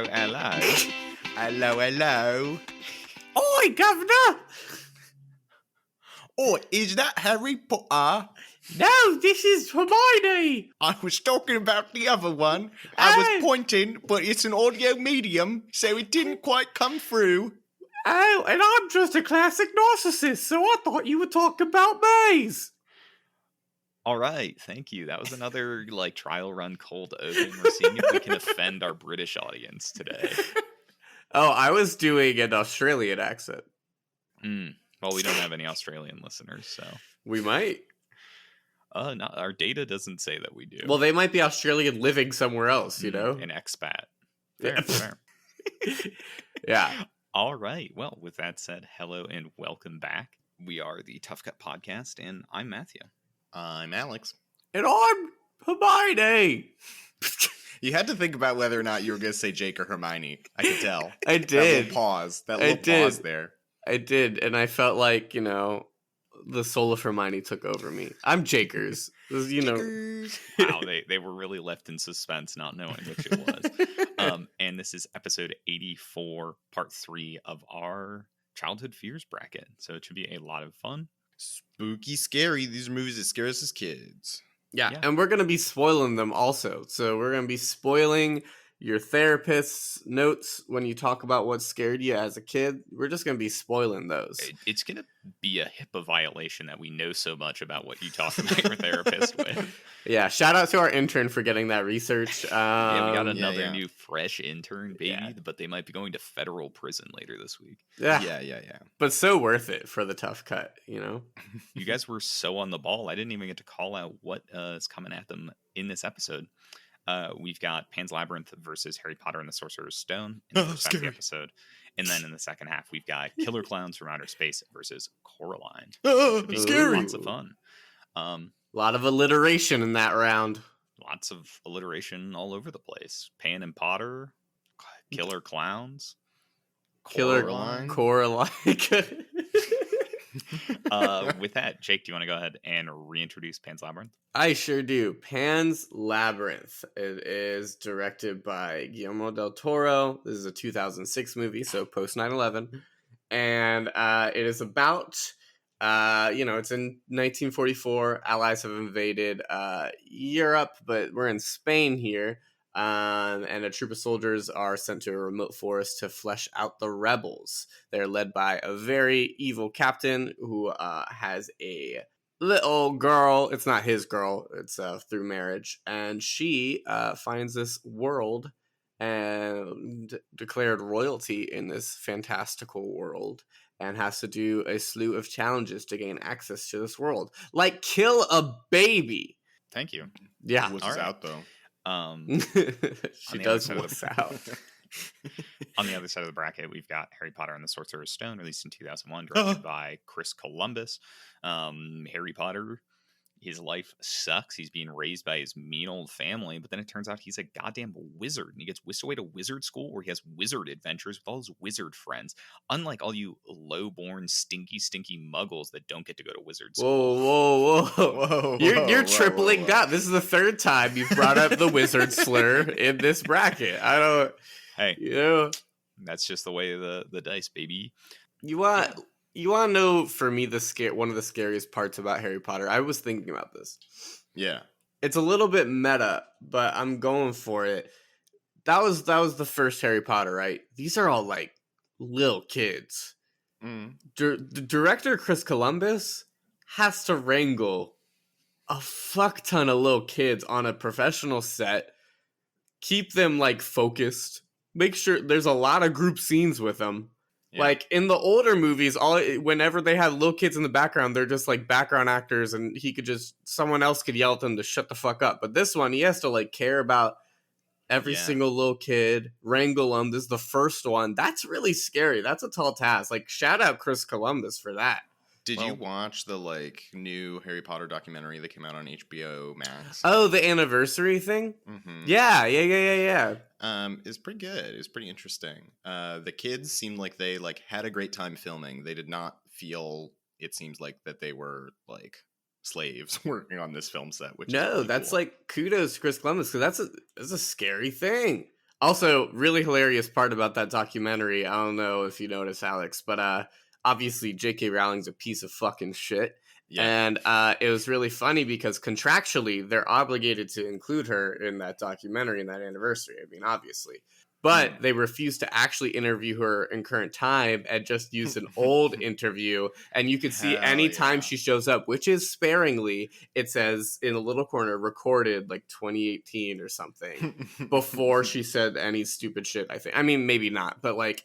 hello. Hello. Oi, Governor! Oh, is that Harry Potter? No, this is Hermione! I was talking about the other one. I was pointing, but it's an audio medium, so it didn't quite come through. Oh, and I'm just a classic narcissist, so I thought you were talking about maze. All right, thank you. That was another trial run cold open. We're seeing if we can offend our British audience today. Oh, I was doing an Australian accent. Well, we don't have any Australian listeners, so We might. no, our data doesn't say that we do. Well, they might be Australian living somewhere else, you know? An expat. Yeah. Fair. Yeah. All right. Well, with that said, hello and welcome back. We are the Tough Cut Podcast, and I'm Matthew. I'm Alex. And I'm Hermione. You had to think about whether or not you were going to say Jake or Hermione. I could tell. I That did. little pause. That little pause there. I did, and I felt like, the soul of Hermione took over me. I'm Jakers. Wow, they were really left in suspense, not knowing which it was. And this is episode 84, part 3 of our childhood fears bracket. So it should be a lot of fun. Spooky, scary. These are movies that scare us as kids. Yeah, and we're going to be spoiling them also. So we're going to be spoiling your therapist's notes when you talk about what scared you as a kid. We're just going to be spoiling those. It's going to be a HIPAA violation that we know so much about what you talk about your therapist with. Yeah, shout out to our intern for getting that research. We got another new fresh intern, baby, but they might be going to federal prison later this week. Yeah. But so worth it for the tough cut, You guys were so on the ball. I didn't even get to call out what is coming at them in this episode. We've got Pan's Labyrinth versus Harry Potter and the Sorcerer's Stone in the first half of the episode. And then in the second half, we've got Killer Klowns from Outer Space versus Coraline. Scary. Lots of fun. A lot of alliteration in that round. Lots of alliteration all over the place. Pan and Potter, Killer Clowns, Coraline. With that, Jake, do you want to go ahead and reintroduce Pan's Labyrinth? I sure do. Pan's Labyrinth. It is directed by Guillermo del Toro. This is a 2006 movie, so post 9/11. And it is about, it's in 1944. Allies have invaded Europe, but we're in Spain here. And a troop of soldiers are sent to a remote forest to flesh out the rebels. They're led by a very evil captain who has a little girl. It's not his girl. It's through marriage. And she finds this world and declared royalty in this fantastical world and has to do a slew of challenges to gain access to this world. Like kill a baby. Thank you. Yeah. What's out, though? She does what's out. On the other side of the bracket, we've got Harry Potter and the Sorcerer's Stone, released in 2001, directed by Chris Columbus. Harry Potter, his life sucks. He's being raised by his mean old family, but then it turns out he's a goddamn wizard, and he gets whisked away to wizard school where he has wizard adventures with all his wizard friends. Unlike all you low-born, stinky muggles that don't get to go to wizard school. Whoa. You're tripling down. This is the third time you've brought up the wizard slur in this bracket. I don't... Hey, that's just the way of the dice, baby. You want to know, for me, one of the scariest parts about Harry Potter? I was thinking about this. Yeah. It's a little bit meta, but I'm going for it. That was the first Harry Potter, right? These are all like little kids. The director, Chris Columbus, has to wrangle a fuck ton of little kids on a professional set, keep them like focused, make sure there's a lot of group scenes with them. Yeah. Like in the older movies, whenever they had little kids in the background, they're just like background actors, and someone else could yell at them to shut the fuck up. But this one, he has to like care about every single little kid, wrangle them. This is the first one. That's really scary. That's a tall task. Like, shout out Chris Columbus for that. Did you watch the new Harry Potter documentary that came out on HBO Max? Oh, the anniversary thing? Mm-hmm. Yeah. It's pretty good. It's pretty interesting. The kids seemed like they had a great time filming. They did not feel, it seems like, that they were slaves working on this film set. Which is really that's cool. kudos to Chris Columbus, because that's a scary thing. Also, really hilarious part about that documentary. I don't know if you noticed, Alex, but obviously J.K. Rowling's a piece of fucking shit. Yeah. And it was really funny because contractually they're obligated to include her in that documentary in that anniversary. I mean, obviously. But they refused to actually interview her in current time and just used an old interview. And you could see Hell anytime yeah. she shows up, which is sparingly, it says in a little corner, recorded like 2018 or something, before she said any stupid shit, I think. I mean, maybe not, but like,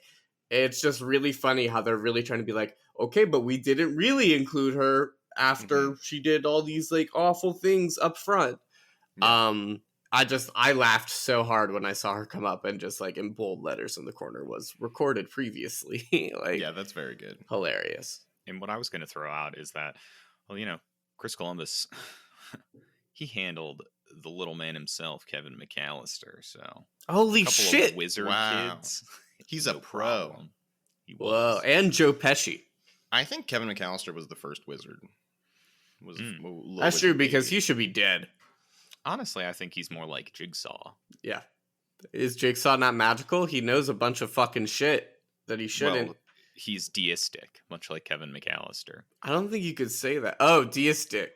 it's just really funny how they're really trying to be like, okay, but we didn't really include her after she did all these like awful things up front. Yeah. I laughed so hard when I saw her come up and just like in bold letters in the corner was recorded previously. Like, Yeah, that's very good. hilarious. And what I was going to throw out is that, well, Chris Columbus, he handled the little man himself, Kevin McAllister. So Holy a couple shit. of wizard Wow. kids. He's no a pro. problem. He was. Whoa. And Joe Pesci. I think Kevin McAllister was the first wizard. Was a little That's true wizard because baby. he should be dead. Honestly, I think he's more like Jigsaw. Yeah. Is Jigsaw not magical? He knows a bunch of fucking shit that he shouldn't. Well, he's deistic, much like Kevin McAllister. I don't think you could say that. Oh, deistic.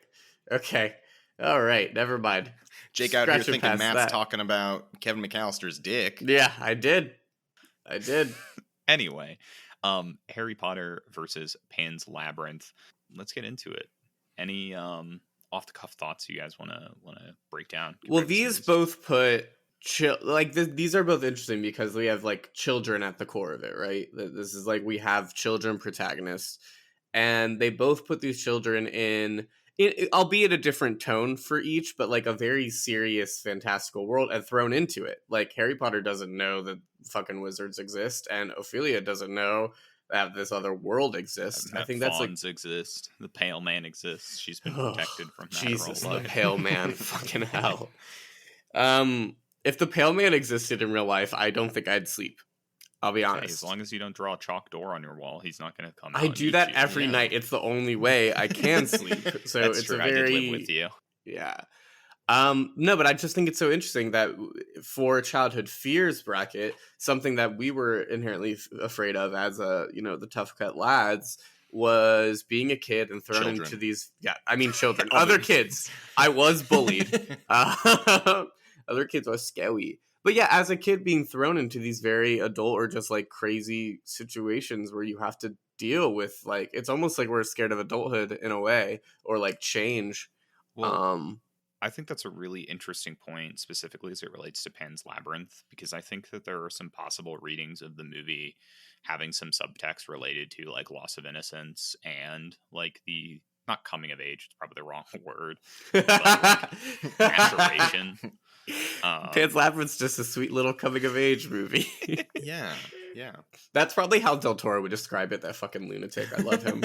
Okay. All right. Never mind. Jake out here Scratching thinking past Matt's that. talking about Kevin McAllister's dick. Yeah, I did. Anyway, Harry Potter versus Pan's Labyrinth. Let's get into it. Any off the cuff thoughts you guys want to break down? Well, these both put these are both interesting because we have like children at the core of it, right? This is like we have children protagonists, and they both put these children in albeit a different tone for each, but like a very serious, fantastical world and thrown into it. Like Harry Potter doesn't know that fucking wizards exist, and Ophelia doesn't know that this other world exists. I think that's like fawns exist. The Pale Man exists. She's been protected from that. Jesus, her whole the life. Pale Man, fucking hell. If the Pale Man existed in real life, I don't think I'd sleep. I'll be honest. Hey, as long as you don't draw a chalk door on your wall, he's not going to come out. I do that every night. It's the only way I can sleep. So That's it's true. a very I did live with you. Yeah. No, but I just think it's so interesting that for childhood fears bracket, something that we were inherently afraid of as the tough cut lads was being a kid and thrown Children. into these. Yeah, I mean children, other kids. I was bullied. Other kids were scary. But yeah, as a kid being thrown into these very adult or just like crazy situations where you have to deal with like, it's almost like we're scared of adulthood in a way, or like change. Well, I think that's a really interesting point, specifically as it relates to Pan's Labyrinth, because I think that there are some possible readings of the movie having some subtext related to like loss of innocence and like the not coming of age, it's probably the wrong word, but like maturation. Pan's Labyrinth's just a sweet little coming of age movie. Yeah. That's probably how Del Toro would describe it, that fucking lunatic. I love him.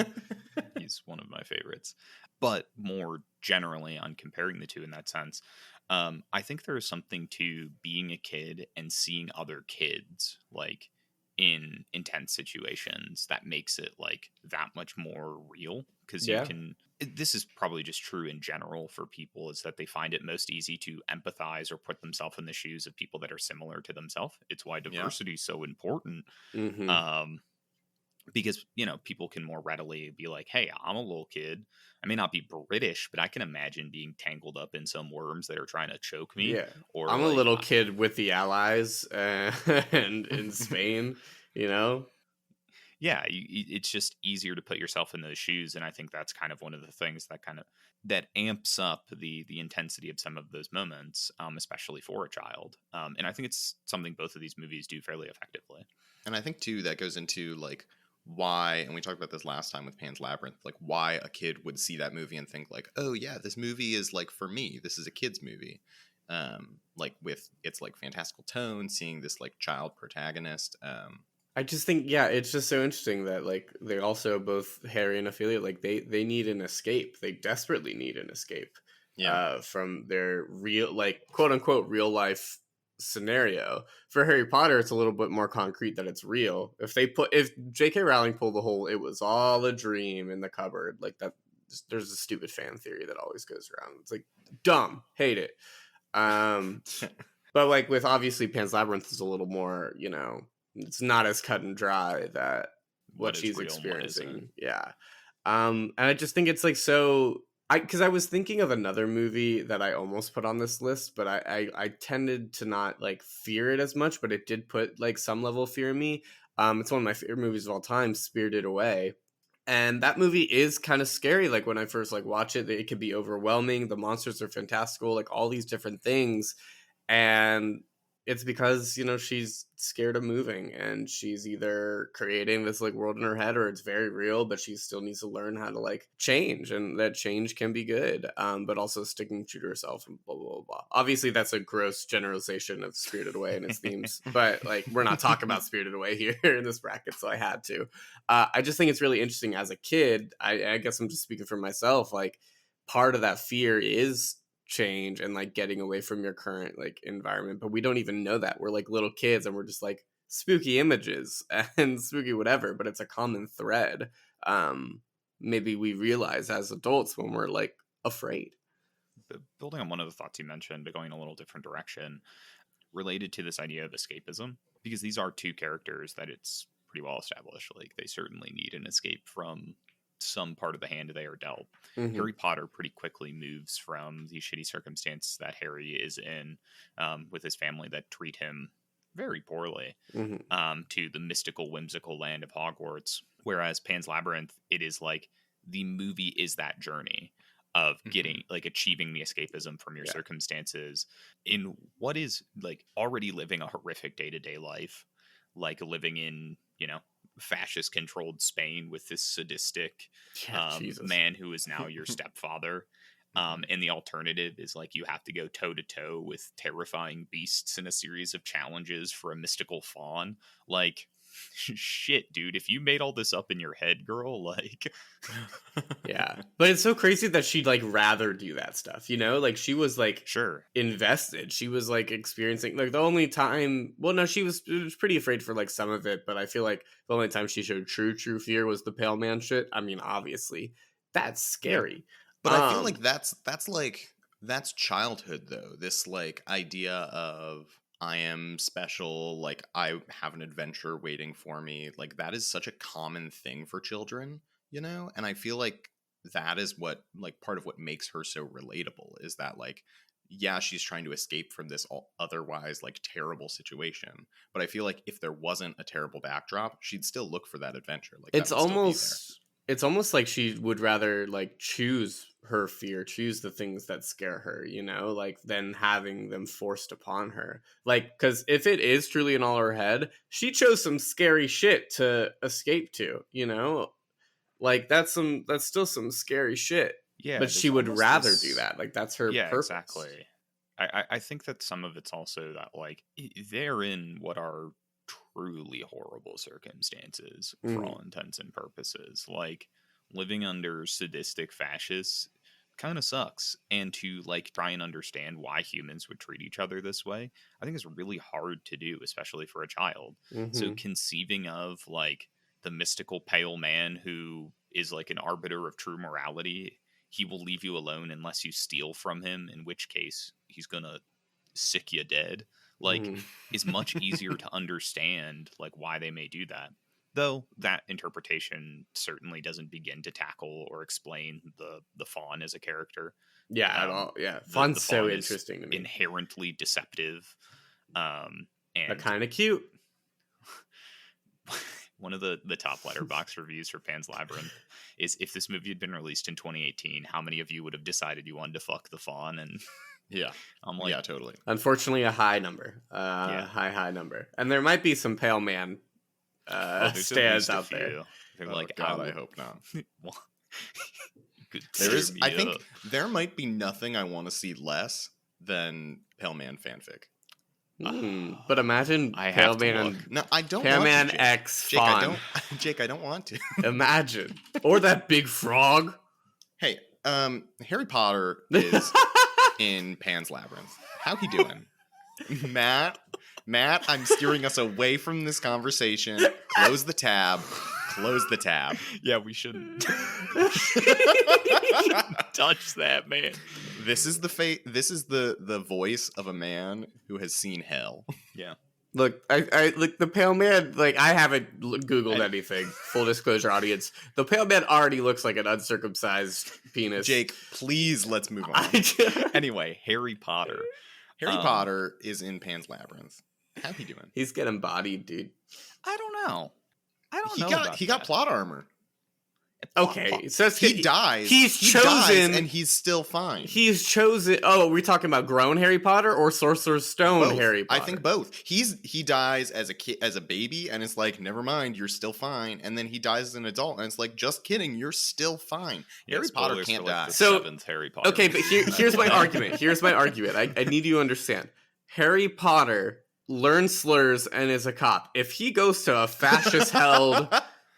He's one of my favorites. But more generally on comparing the two in that sense, I think there is something to being a kid and seeing other kids like in intense situations that makes it like that much more real, because you can. This is probably just true in general for people, is that they find it most easy to empathize or put themselves in the shoes of people that are similar to themselves. It's why diversity is so important. Mm-hmm. Because, people can more readily be like, hey, I'm a little kid. I may not be British, but I can imagine being tangled up in some worms that are trying to choke me. Yeah. Or I'm a little kid with the Allies and in Spain, Yeah, it's just easier to put yourself in those shoes. And I think that's kind of one of the things that amps up the intensity of some of those moments, especially for a child. And I think it's something both of these movies do fairly effectively. And I think, too, that goes into, like, why, and we talked about this last time with Pan's Labyrinth, like, why a kid would see that movie and think, like, oh, yeah, this movie is, like, for me. This is a kid's movie. Like, with its, like, fantastical tone, seeing this, like, child protagonist. I just think, it's just so interesting that, like, they also, both Harry and Ophelia, like, they need an escape. They desperately need an escape from their real, like, quote-unquote real-life scenario. For Harry Potter, it's a little bit more concrete that it's real. If J.K. Rowling pulled the whole "it was all a dream" in the cupboard, like that, there's a stupid fan theory that always goes around. It's like dumb, hate it. But like with obviously Pan's Labyrinth is a little more, it's not as cut and dry that what is she's real and what isn't. experiencing. Yeah. And I just think it's like because I was thinking of another movie that I almost put on this list, but I tended to not like fear it as much, but it did put like some level of fear in me. It's one of my favorite movies of all time, Spirited Away. And that movie is kind of scary. Like when I first like watch it, it can be overwhelming. The monsters are fantastical, like all these different things. And it's because, she's scared of moving, and she's either creating this like world in her head or it's very real, but she still needs to learn how to like change, and that change can be good, but also sticking true to herself and blah, blah, blah, blah. Obviously, that's a gross generalization of Spirited Away and its themes, but like we're not talking about Spirited Away here in this bracket, so I had to. I just think it's really interesting as a kid. I guess I'm just speaking for myself. Like part of that fear is change and like getting away from your current like environment, but we don't even know that. We're like little kids and we're just like spooky images and spooky whatever, but it's a common thread. Maybe we realize as adults when we're like afraid. Building on one of the thoughts you mentioned, but going a little different direction, related to this idea of escapism, because these are two characters that it's pretty well established, like they certainly need an escape from some part of the hand they are dealt. Mm-hmm. Harry Potter pretty quickly moves from the shitty circumstance that Harry is in with his family that treat him very poorly to the mystical, whimsical land of Hogwarts. Whereas Pan's Labyrinth, it is like the movie is that journey of getting like achieving the escapism from your circumstances in what is like already living a horrific day-to-day life, like living in, fascist controlled Spain with this sadistic man who is now your stepfather. And the alternative is like you have to go toe to toe with terrifying beasts in a series of challenges for a mystical fawn. Like, shit, dude, if you made all this up in your head, girl, like yeah, but it's so crazy that she'd like rather do that stuff, like she was like invested. She was like experiencing like the only time, well no, she was pretty afraid for like some of it, but I feel like the only time she showed true fear was the pale man shit. I mean, obviously that's scary, but I feel like that's childhood though, this like idea of I am special, like I have an adventure waiting for me. Like that is such a common thing for children, and I feel like that is what like part of what makes her so relatable is that like, yeah, she's trying to escape from this otherwise like terrible situation. But I feel like if there wasn't a terrible backdrop, she'd still look for that adventure. Like it's almost like she would rather like choose her fear, choose the things that scare her, like than having them forced upon her. Like, because if it is truly in all her head, she chose some scary shit to escape to, like that's still some scary shit. Yeah, but she would rather do that. Like that's her purpose. Exactly. I think that some of it's also that like they're in what are truly horrible circumstances for all intents and purposes. Like living under sadistic fascists kind of sucks, and to like try and understand why humans would treat each other this way, I think is really hard to do, especially for a child. So conceiving of like the mystical pale man who is like an arbiter of true morality, he will leave you alone unless you steal from him, in which case he's gonna sick you dead, like is much easier to understand like why they may do that. Though that interpretation certainly doesn't begin to tackle or explain the fawn as a character. Yeah, at all. Yeah, fawn's so interesting to me. Inherently deceptive, and kind of cute. One of the top letterbox reviews for Pan's Labyrinth is, if this movie had been released in 2018, how many of you would have decided you wanted to fuck the fawn? And yeah, I'm like, yeah, totally. Unfortunately, a high number. High number. And there might be some pale man stands out there. They're like, God, I hope not. There is. I think there might be nothing I want to see less than Pale Man fanfic. But imagine Pale Man. No, I don't. Pale want Man to, X Jake. Fawn. Jake, I don't want to. Imagine, or that big frog. Hey, Harry Potter is in Pan's Labyrinth. How he doing, Matt? I'm steering us away from this conversation. Close the tab. Yeah, we shouldn't touch that, man. This is the voice of a man who has seen hell. Yeah. Look, I look, the Pale Man, like, I haven't Googled anything. Full disclosure, audience. The Pale Man already looks like an uncircumcised penis. Jake, please, let's move on. Anyway, Harry Potter. Harry Potter is in Pan's Labyrinth. How's he doing? He's getting bodied, dude. I don't know. He got plot armor. Okay, so He dies. He's He chosen, dies and he's still fine. He's chosen. Oh, are we talking about grown Harry Potter or Sorcerer's Stone Both. Harry Potter? I think both. He dies as a kid, as a baby, and it's like, never mind, you're still fine. And then he dies as an adult, and it's like, just kidding, you're still fine. Yeah, Harry Potter spoilers can't for, like, die. the So- 7th Harry Potter. Okay, but here's my argument. Here's my argument. I need you to understand. Harry Potter learns slurs and is a cop. If he goes to a fascist-held,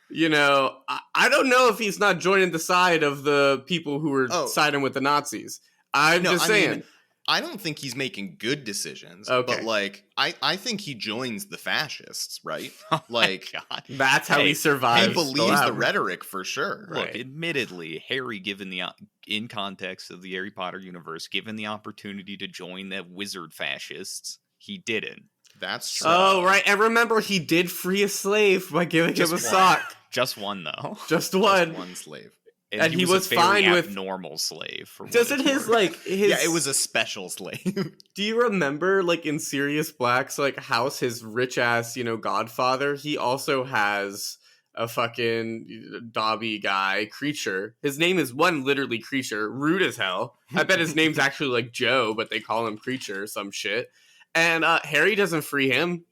you know, I don't know if he's not joining the side of the people who were siding with the Nazis. I'm just saying. mean, I don't think he's making good decisions. Okay. But like, I think he joins the fascists, right? Oh my Like, God. That's how Hey, he survives. he believes the rhetoric for sure. Look, Right. admittedly, Harry, given the in context of the Harry Potter universe, given the opportunity to join the wizard fascists, he didn't. That's true. Oh, right. And remember, he did free a slave by giving him a Just one. sock. Just one, though. Just Just one. one slave. And he was a very fine with- abnormal slave. For what Doesn't it's his, worth. like, his... Yeah, it was a special slave. Do you remember, like, in Sirius Black's, like, house, his rich-ass, you know, godfather? He also has a fucking Dobby guy, Creature. His name is literally Creature. Rude as hell. I bet his name's actually, like, Joe, but they call him Creature or some shit. And Harry doesn't free him.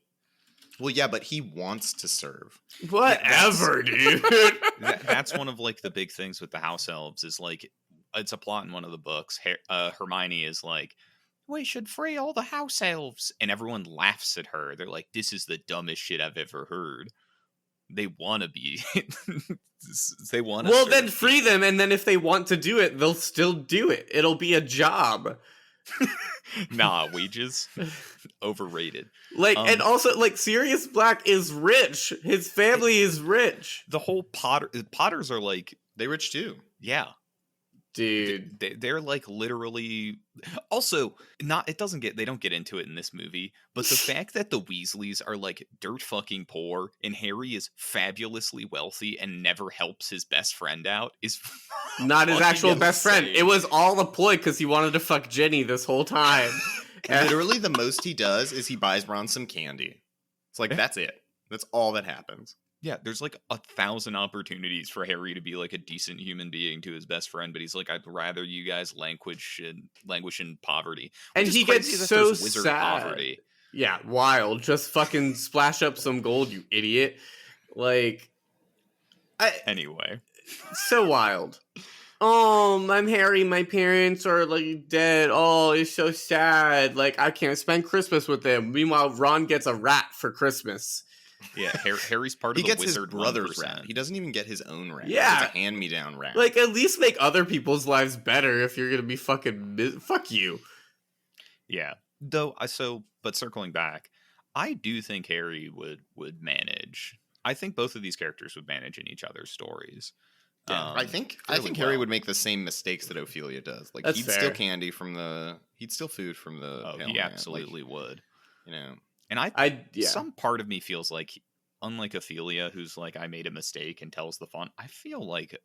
Well, yeah, but he wants to serve. Whatever, dude. That's one of, like, the big things with the house elves is, like, it's a plot in one of the books. Hermione is like, we should free all the house elves. And everyone laughs at her. They're like, this is the dumbest shit I've ever heard. They want to be. They want to. Well, then free them, and then if they want to do it, they'll still do it. It'll be a job. Nah, wages. Overrated. Like, and also, like, Sirius Black is rich. His family is rich. The whole Potters are like, They rich too. yeah. Dude. They're like literally also not they don't get into it in this movie, but the fact that the Weasleys are like dirt fucking poor and Harry is fabulously wealthy and never helps his best friend out is Not his fucking actual best friend. insane. It was all a ploy because he wanted to fuck Jenny this whole time. And- Literally, the most he does is he buys Ron some candy. It's like, that's it. That's all that happens. Yeah, there's like 1,000 opportunities for Harry to be like a decent human being to his best friend, but he's like, I'd rather you guys languish in poverty. And Which is he crazy gets that so there's wizard sad. poverty. Yeah, wild. Just fucking splash up some gold, you idiot. Like, Anyway, so wild. Oh, I'm Harry. My parents are like dead. Oh, it's so sad. Like, I can't spend Christmas with them. Meanwhile, Ron gets a rat for Christmas. yeah, Harry's part of He the gets his wizard brother's 1%. rat. He doesn't even get his own rat. Yeah. It's a hand-me-down rat. Like, at least make other people's lives better if you're gonna be fucking fuck you. Yeah. Though but circling back, I do think Harry would manage. I think both of these characters would manage in each other's stories. Yeah, I think really Harry well. would make the same mistakes that Ophelia does. Like, That's he'd fair. steal candy from he'd steal food from the Oh, Pale he Man. absolutely would. Like, you know, And Yeah. some part of me feels like, unlike Ophelia, who's like, I made a mistake and tells the fun, I feel like,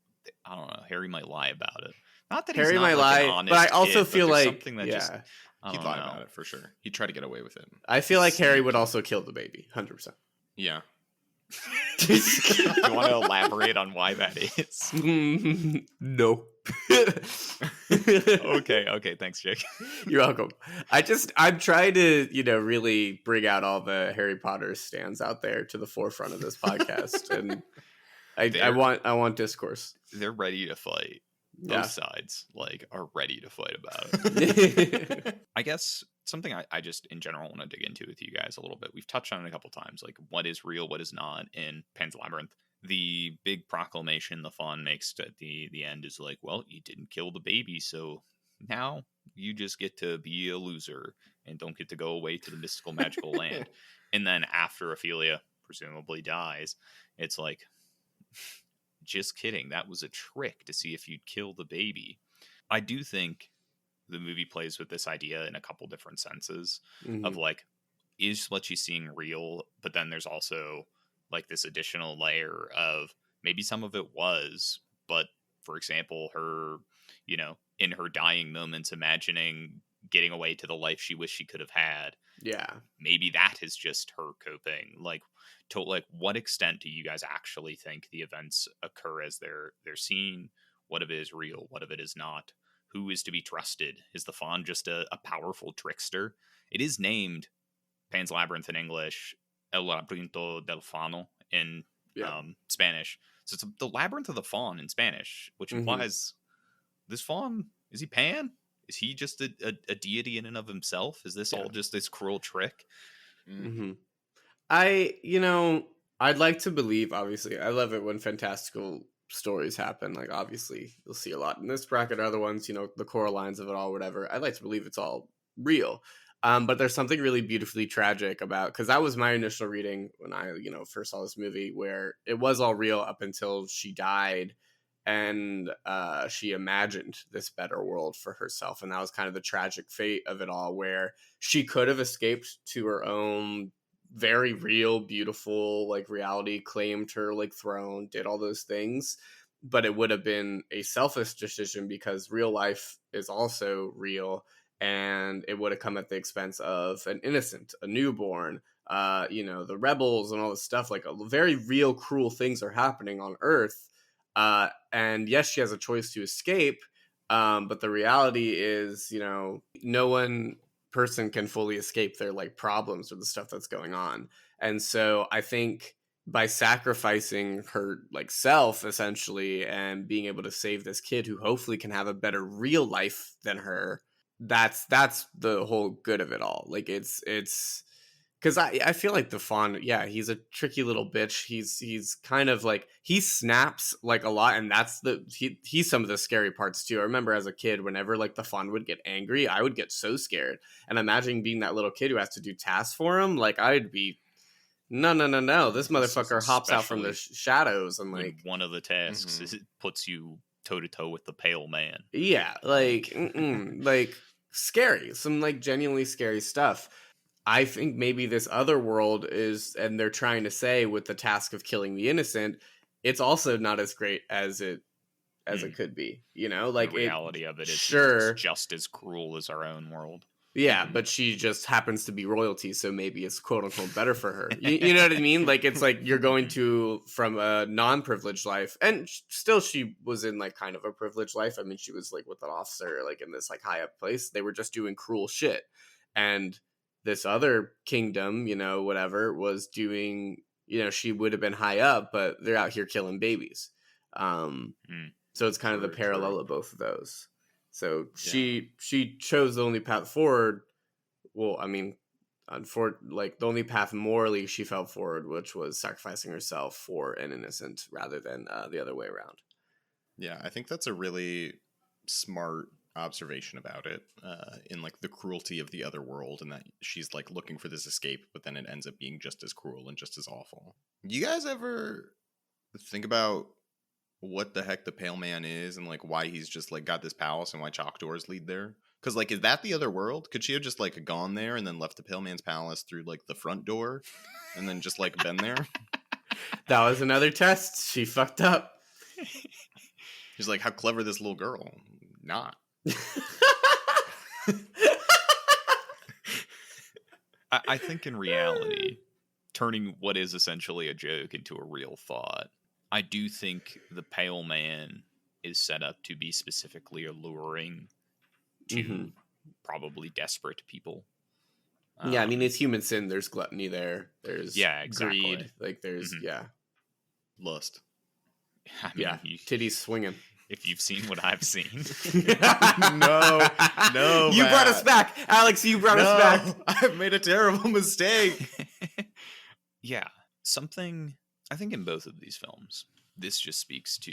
I don't know, Harry might lie about it. Not that Harry he's not might like an lie, honest but I also kid, feel there's like something that yeah. just, I he'd don't lie know. about it for sure. He'd try to get away with it. I feel like Harry would also kill the baby, 100%. Yeah. Do you want to elaborate on why that is? No. Okay, thanks, Jake. You're welcome. I'm trying to, really bring out all the Harry Potter stands out there to the forefront of this podcast, and I want discourse. They're ready to fight. Yeah. Both sides are ready to fight about Mm-hmm. it. I guess something I just in general want to dig into with you guys a little bit. We've touched on it a couple times, like what is real, what is not in Pan's Labyrinth. The big proclamation the fawn makes at the end is like, well, you didn't kill the baby, so now you just get to be a loser and don't get to go away to the mystical magical land. And then after Ophelia presumably dies, it's like, just kidding. That was a trick to see if you'd kill the baby. I do think the movie plays with this idea in a couple different senses of Mhm. like, is what she's seeing real? But then there's also like this additional layer of maybe some of it was, but for example, her, in her dying moments, imagining getting away to the life she wished she could have had. Yeah. Maybe that is just her coping. Like, to like, what extent do you guys actually think the events occur as they're seen? What of it is real? What of it is not? Who is to be trusted? Is the fawn just a powerful trickster? It is named Pan's Labyrinth in English, El Laberinto del Fauno in Yeah. Spanish. So it's the Labyrinth of the Fawn in Spanish, which Mhm. implies this fawn, is he Pan? Is he just a deity in and of himself? Is this all just this cruel trick? Mhm. I'd like to believe, obviously, I love it when fantastical stories happen. Like, obviously, you'll see a lot in this bracket, other ones, the Coralines of it all, whatever. I'd like to believe it's all real. But there's something really beautifully tragic about, because that was my initial reading when I, first saw this movie, where it was all real up until she died and she imagined this better world for herself. And that was kind of the tragic fate of it all, where she could have escaped to her own very real, beautiful, like, reality, claimed her, like, throne, did all those things, but it would have been a selfish decision because real life is also real, and it would have come at the expense of an innocent, a newborn, the rebels and all this stuff. Like, very real, cruel things are happening on Earth. And yes, she has a choice to escape, but the reality is, no one person can fully escape their, like, problems or the stuff that's going on. And so I think by sacrificing her, like, self essentially and being able to save this kid who hopefully can have a better real life than her, that's the whole good of it all. Like, it's because I feel like the fawn, yeah, he's a tricky little bitch. He's kind of like, he snaps like a lot, and that's he's some of the scary parts too. I remember as a kid, whenever like the fawn would get angry, I would get so scared. And imagine being that little kid who has to do tasks for him. Like, I'd be, no, no, no, no. This motherfucker hops out from the Especially shadows and, when like, one of the tasks is it puts you toe to toe with the pale man. yeah, like, like, scary, some, like, genuinely scary stuff. I think maybe this other world is, and they're trying to say with the task of killing the innocent, it's also not as great as it could be. The Like, it, reality of it is it's sure, just as cruel as our own world. yeah, but she just happens to be royalty, so maybe it's quote unquote better for her. You know what I mean? Like, it's like you're going to from a non-privileged life, and still she was in, like, kind of a privileged life. I mean, she was like with an officer, like, in this, like, high up place. They were just doing cruel shit, and this other kingdom, whatever, was doing. She would have been high up, but they're out here killing babies. So it's kind of the True, parallel true. of both of those. So Yeah. she chose the only path forward. Well, I mean, like, the only path morally she felt forward, which was sacrificing herself for an innocent rather than the other way around. Yeah, I think that's a really smart observation about it, in like the cruelty of the other world, and that she's like looking for this escape, but then it ends up being just as cruel and just as awful. You guys ever think about what the heck the Pale Man is and like why he's just like got this palace and why chalk doors lead there? Because like, is that the other world? Could she have just like gone there and then left the Pale Man's palace through like the front door and then just like been there? That was another test. She fucked up. She's like, how clever this little girl. Not. I think in reality, turning what is essentially a joke into a real thought, I do think the Pale Man is set up to be specifically alluring to probably desperate people. Yeah, I mean, it's human sin. There's gluttony there. There's exactly. greed. Like, there's Lust. I mean, titties swinging. If you've seen what I've seen. No, you brought us back, Alex. You brought us back. I've made a terrible mistake. Yeah, something I think in both of these films, this just speaks to,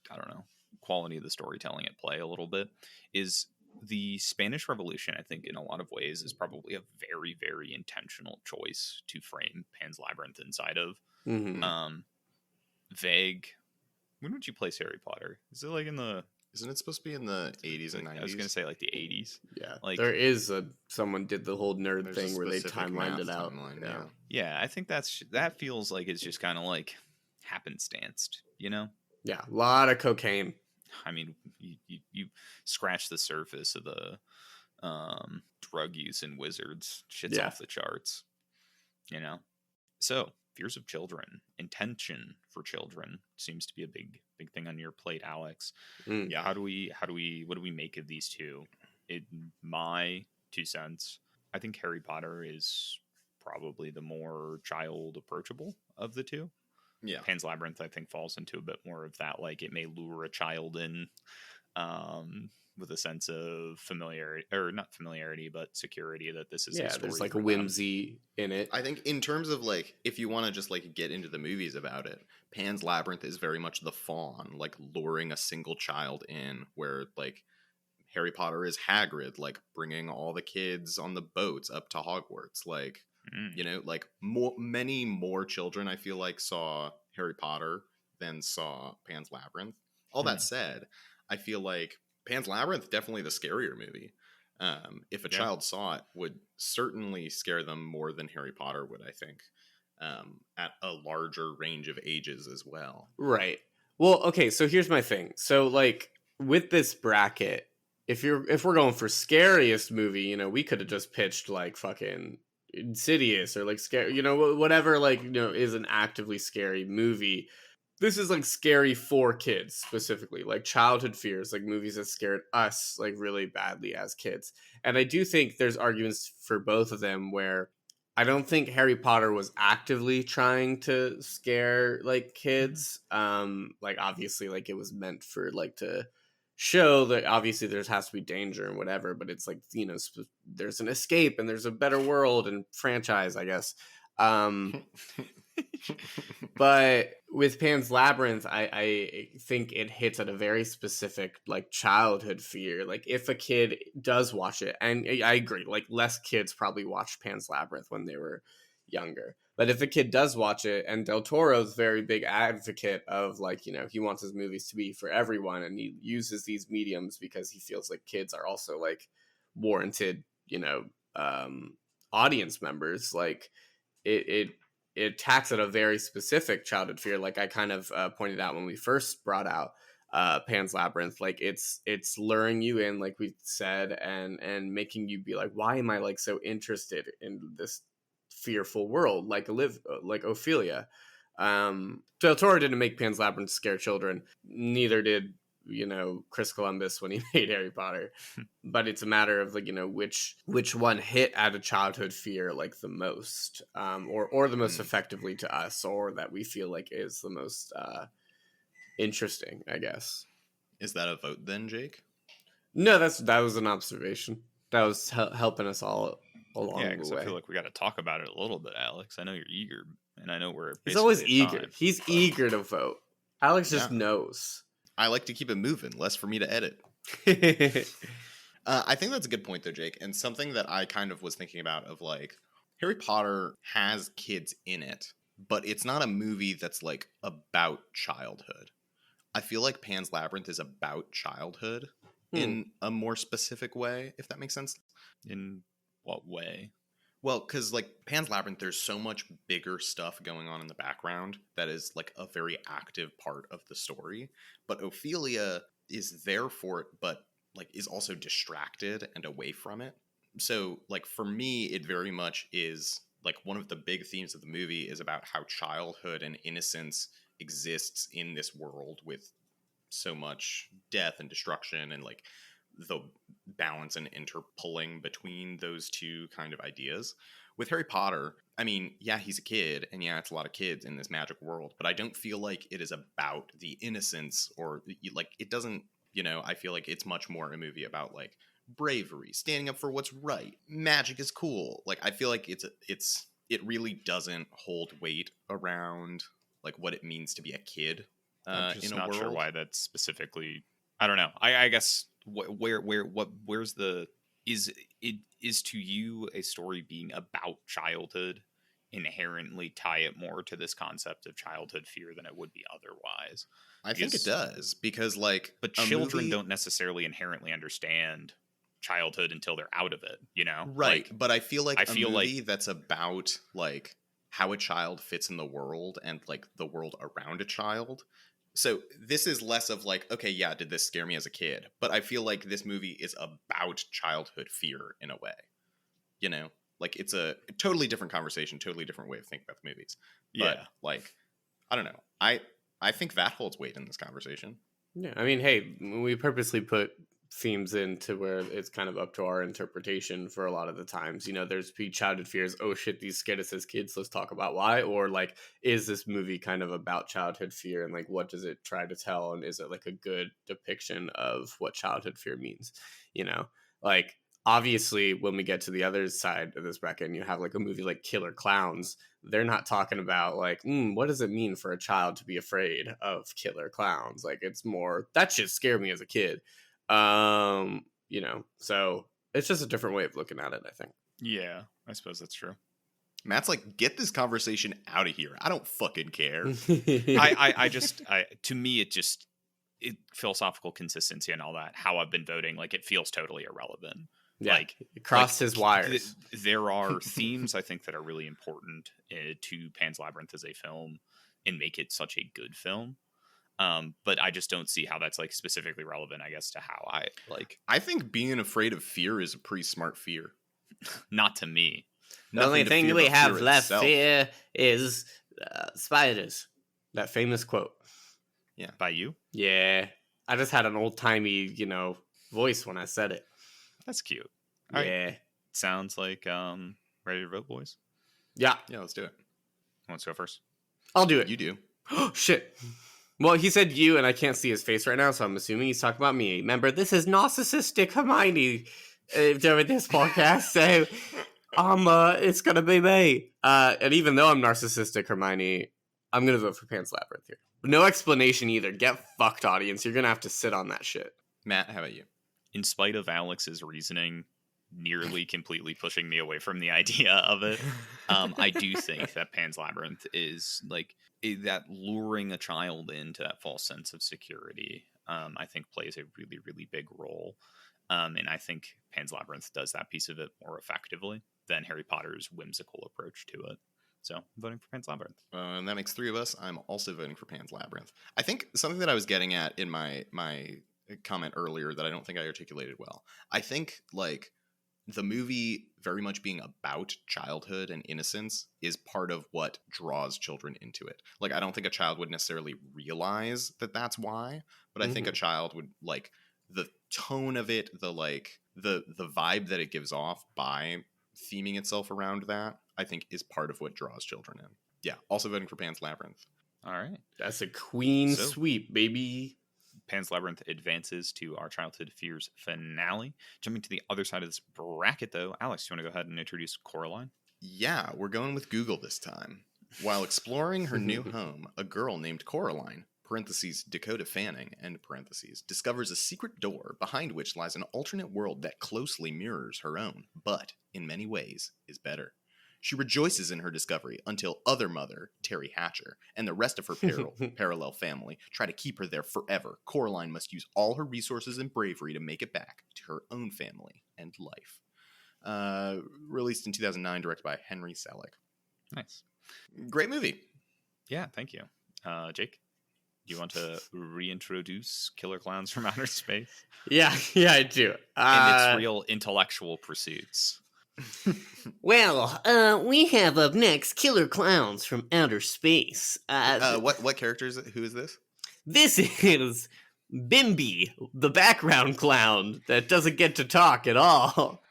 I don't know, quality of the storytelling at play a little bit, is the Spanish Revolution. I think in a lot of ways is probably a very, very intentional choice to frame Pan's Labyrinth inside of. Vague. When would you place Harry Potter? Is it like in the Isn't it supposed to be in the 80s and 90s? I was gonna say like the 80s. Yeah, Like there is someone did the whole nerd There's thing a where they specific timelined math it out. timeline, Yeah. yeah, I think that feels like it's just kind of like happenstanced, you know? Yeah, a lot of cocaine. I mean, you scratch the surface of the drug use in Wizards, shit's Yeah. off the charts, you know? So, fears of children, intention for children seems to be a big thing on your plate, Alex. Mm. Yeah, what do we make of these two? In my 2 cents, I think Harry Potter is probably the more child approachable of the two. Yeah. Pan's Labyrinth, I think, falls into a bit more of that. Like, it may lure a child in with a sense of familiarity, or not familiarity, but security, that this is a story there's like a for them. whimsy in it. I think in terms of like, if you want to just like get into the movies about it, Pan's Labyrinth is very much the fawn, like luring a single child in, where like Harry Potter is Hagrid, like bringing all the kids on the boats up to Hogwarts. Like, you know, like many more children I feel like saw Harry Potter than saw Pan's Labyrinth. All that said, I feel like Pan's Labyrinth definitely the scarier movie. If a child saw it, would certainly scare them more than Harry Potter would, I think, at a larger range of ages as well. Right. Well, okay, so here's my thing. So like with this bracket, if we're going for scariest movie, you know, we could have just pitched like fucking Insidious or like scary, you know, whatever, like, you know, is an actively scary movie. This is like scary for kids specifically, like childhood fears, like movies that scared us like really badly as kids. And I do think there's arguments for both of them where I don't think Harry Potter was actively trying to scare like kids. Like obviously like it was meant for like to show that obviously there has to be danger and whatever, but it's like, you know, there's an escape and there's a better world and franchise, I guess. But with Pan's Labyrinth, I think it hits at a very specific like childhood fear. Like if a kid does watch it, and I agree, like less kids probably watched Pan's Labyrinth when they were younger. But if a kid does watch it, and Del Toro's very big advocate of like, you know, he wants his movies to be for everyone, and he uses these mediums because he feels like kids are also like warranted, you know, audience members. Like it attacks at a very specific childhood fear. Like I kind of pointed out when we first brought out Pan's Labyrinth, like it's luring you in, like we said, and making you be like, why am I like so interested in this fearful world, like Ophelia. Del Toro didn't make Pan's Labyrinth scare children, neither did, you know, Chris Columbus when he made Harry Potter. But it's a matter of like, you know, which one hit at a childhood fear like the most, or the most effectively to us, or that we feel like is the most interesting, I guess. Is that a vote then, Jake? No, that was an observation. That was helping us all along the way. I feel like we got to talk about it a little bit, Alex. I know you're eager, and I know we're He's always eager. Time, He's eager to vote. Alex just knows. I like to keep it moving, less for me to edit. I think that's a good point, though, Jake. And something that I kind of was thinking about of like, Harry Potter has kids in it, but it's not a movie that's like about childhood. I feel like Pan's Labyrinth is about childhood in a more specific way, if that makes sense. In what way? Well, because like Pan's Labyrinth, there's so much bigger stuff going on in the background that is like a very active part of the story. But Ophelia is there for it, but like is also distracted and away from it. So like for me, it very much is like one of the big themes of the movie is about how childhood and innocence exists in this world with so much death and destruction, and like the balance and interpulling between those two kind of ideas. With Harry Potter, I mean, yeah, he's a kid, and yeah, it's a lot of kids in this magic world, but I don't feel like it is about the innocence, or like it doesn't, you know, I feel like it's much more a movie about like bravery, standing up for what's right. Magic is cool. Like I feel like it really doesn't hold weight around like what it means to be a kid. I'm just in a not world. sure why that's specifically. I don't know. I guess where's the is to you a story being about childhood inherently tie it more to this concept of childhood fear than it would be otherwise. I think it does, because like But a children movie, don't necessarily inherently understand childhood until they're out of it, you know? right? Like, But I feel like I feel a like movie that's about like how a child fits in the world and like the world around a child. So this is less of like, okay, yeah, did this scare me as a kid? But I feel like this movie is about childhood fear in a way. You know, like it's a totally different conversation, totally different way of thinking about the movies. But yeah. like, I don't know. I think that holds weight in this conversation. Yeah, I mean, hey, we purposely put themes into where it's kind of up to our interpretation for a lot of the times. You know, there's childhood fears. Oh shit, these scared us as kids. Let's talk about why. Or like, is this movie kind of about childhood fear, and like, what does it try to tell? And is it like a good depiction of what childhood fear means? You know, like obviously when we get to the other side of this bracket and you have like a movie like Killer Clowns, they're not talking about like, what does it mean for a child to be afraid of killer clowns? Like it's more, that shit scared me as a kid. You know, so it's just a different way of looking at it, I think. Yeah, I suppose that's true. Matt's like, get this conversation out of here. I don't fucking care. I just to me it philosophical consistency and all that, how I've been voting, like it feels totally irrelevant. Yeah, like it crossed his wires. There are themes I think that are really important to Pan's Labyrinth as a film and make it such a good film. But I just don't see how that's like specifically relevant, I guess, to how I like. I think being afraid of fear is a pretty smart fear. Not to me. The only thing we have left fear is spiders. That famous quote. Yeah. By you? Yeah. I just had an old timey, voice when I said it. That's cute. All yeah. Right. Sounds like ready to vote, boys? Yeah. Yeah, let's do it. Let's go first. I'll do it. You do. Oh, shit. Well, he said you, and I can't see his face right now, so I'm assuming he's talking about me. Remember, this is narcissistic Hermione during this podcast, so it's gonna be me. And even though I'm narcissistic Hermione, I'm gonna vote for Pan's Labyrinth here. No explanation either. Get fucked, audience. You're gonna have to sit on that shit. Matt, how about you? In spite of Alex's reasoning nearly completely pushing me away from the idea of it, I do think that Pan's Labyrinth is like that luring a child into that false sense of security. I think plays a really, really big role. And I think Pan's Labyrinth does that piece of it more effectively than Harry Potter's whimsical approach to it. So I'm voting for Pan's Labyrinth. And that makes three of us. I'm also voting for Pan's Labyrinth. I think something that I was getting at in my comment earlier that I don't think I articulated well. I think like the movie very much being about childhood and innocence is part of what draws children into it. Like, I don't think a child would necessarily realize that that's why, but I think a child would like the tone of it, the vibe that it gives off by theming itself around that, I think is part of what draws children in. Yeah. Also voting for Pan's Labyrinth. All right. That's a queen sweep, baby. Pan's Labyrinth advances to our Childhood Fears finale. Jumping to the other side of this bracket, though, Alex, do you want to go ahead and introduce Coraline? Yeah, we're going with Google this time. While exploring her new home, a girl named Coraline, parentheses Dakota Fanning, end parentheses, discovers a secret door behind which lies an alternate world that closely mirrors her own, but in many ways is better. She rejoices in her discovery until other mother, Terry Hatcher, and the rest of her parallel family try to keep her there forever. Coraline must use all her resources and bravery to make it back to her own family and life. Released in 2009, directed by Henry Selick. Nice. Great movie. Yeah, thank you. Jake, do you want to reintroduce Killer Clowns from Outer Space? Yeah, I do. And its real intellectual pursuits. Well, we have up next Killer Clowns from Outer Space. What character is it? Who is this? This is Bimby, the background clown that doesn't get to talk at all.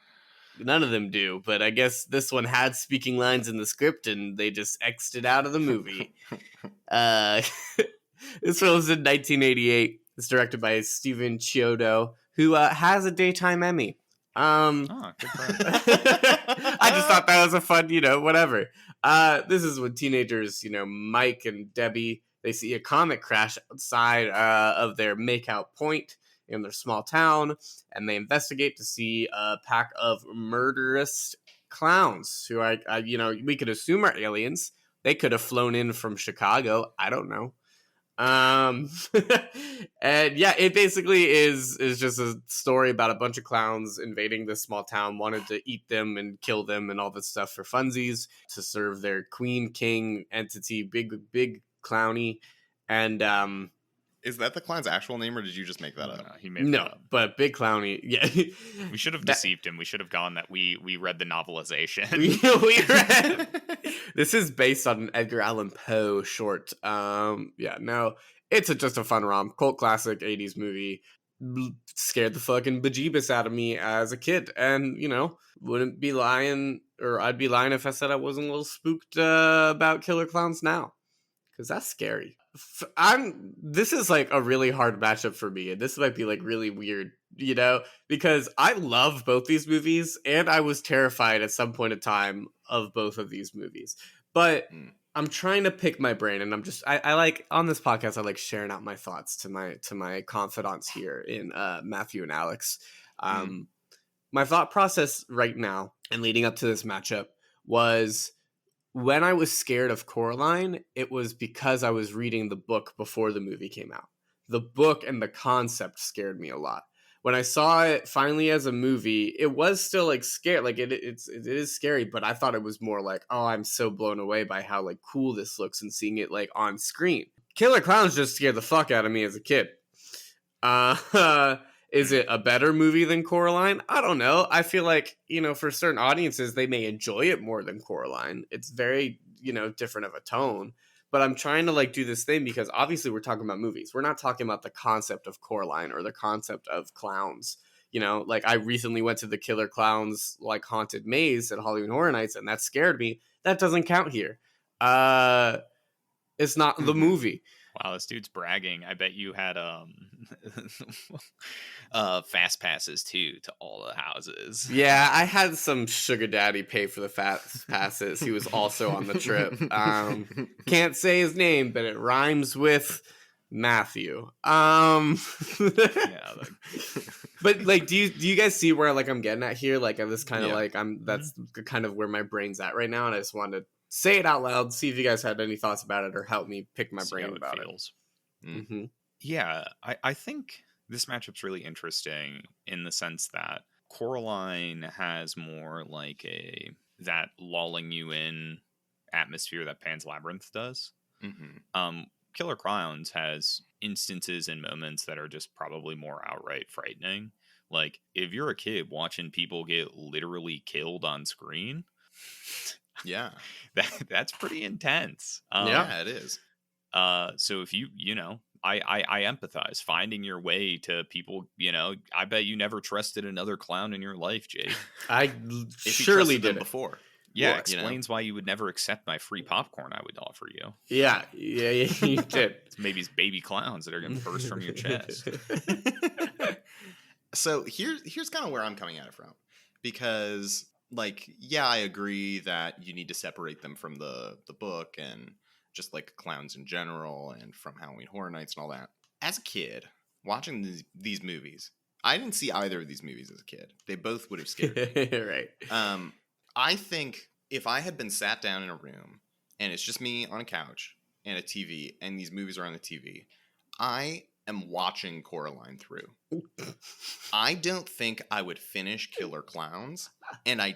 None of them do, but I guess this one had speaking lines in the script and they just X'd it out of the movie. This film was in 1988. It's directed by Steven Chiodo, who has a daytime Emmy. Good for him. I just thought that was a fun, whatever. This is when teenagers, Mike and Debbie, they see a comet crash outside of their makeout point in their small town, and they investigate to see a pack of murderous clowns who we could assume are aliens. They could have flown in from Chicago. I don't know. And yeah, it basically is just a story about a bunch of clowns invading this small town, wanted to eat them and kill them and all this stuff for funsies to serve their queen king entity, big clowny. And is that the clown's actual name, or did you just make that up? No, he made that up. But big clowny, yeah. We should have deceived him. We should have gone that we read the novelization. we read. This is based on an Edgar Allan Poe short. It's just a fun romp, cult classic 80s movie. Scared the fucking bejeebus out of me as a kid, and wouldn't be lying, or I'd be lying if I said I wasn't a little spooked about killer clowns now, because that's scary. This is like a really hard matchup for me, and this might be like really weird, because I love both these movies, and I was terrified at some point in time of both of these movies. But I'm trying to pick my brain, and I like, on this podcast, I like sharing out my thoughts to my confidants here in Matthew and Alex. My thought process right now and leading up to this matchup was, when I was scared of Coraline, it was because I was reading the book before the movie came out. The book and the concept scared me a lot. When I saw it finally as a movie, it was still like scary. Like it is scary, but I thought it was more like, oh, I'm so blown away by how like cool this looks and seeing it like on screen. Killer Clowns just scared the fuck out of me as a kid. Is it a better movie than Coraline? I don't know. I feel like, for certain audiences, they may enjoy it more than Coraline. It's very, different of a tone. But I'm trying to like do this thing because obviously we're talking about movies. We're not talking about the concept of Coraline or the concept of clowns. Like I recently went to the Killer Clowns like haunted maze at Halloween Horror Nights, and that scared me. That doesn't count here. It's not the movie. Wow, this dude's bragging. I bet you had fast passes too to all the houses. Yeah, I had some sugar daddy pay for the fast passes. He was also on the trip. Can't say his name, but it rhymes with Matthew. But like, do you guys see where like I'm getting at here? Like this kind of like that's kind of where my brain's at right now, and I just wanted to say it out loud, see if you guys had any thoughts about it or help me pick my brain about it. Mm-hmm. Yeah, I think this matchup's really interesting in the sense that Coraline has more like that lulling you in atmosphere that Pan's Labyrinth does. Mm-hmm. Killer Clowns has instances and moments that are just probably more outright frightening. Like, if you're a kid watching people get literally killed on screen... Yeah, that's pretty intense. Yeah, it is. So if I empathize finding your way to people. I bet you never trusted another clown in your life, Jake. I surely did before. Yeah, explains why you would never accept my free popcorn I would offer you. Yeah, you did. Maybe it's baby clowns that are going to burst from your chest. So here's kind of where I'm coming at it from, because. Like, yeah, I agree that you need to separate them from the book and just like clowns in general and from Halloween Horror Nights and all that. As a kid, watching these movies, I didn't see either of these movies as a kid. They both would have scared me. Right. I think if I had been sat down in a room and it's just me on a couch and a TV and these movies are on the TV, I am watching Coraline through. I don't think I would finish Killer Clowns, and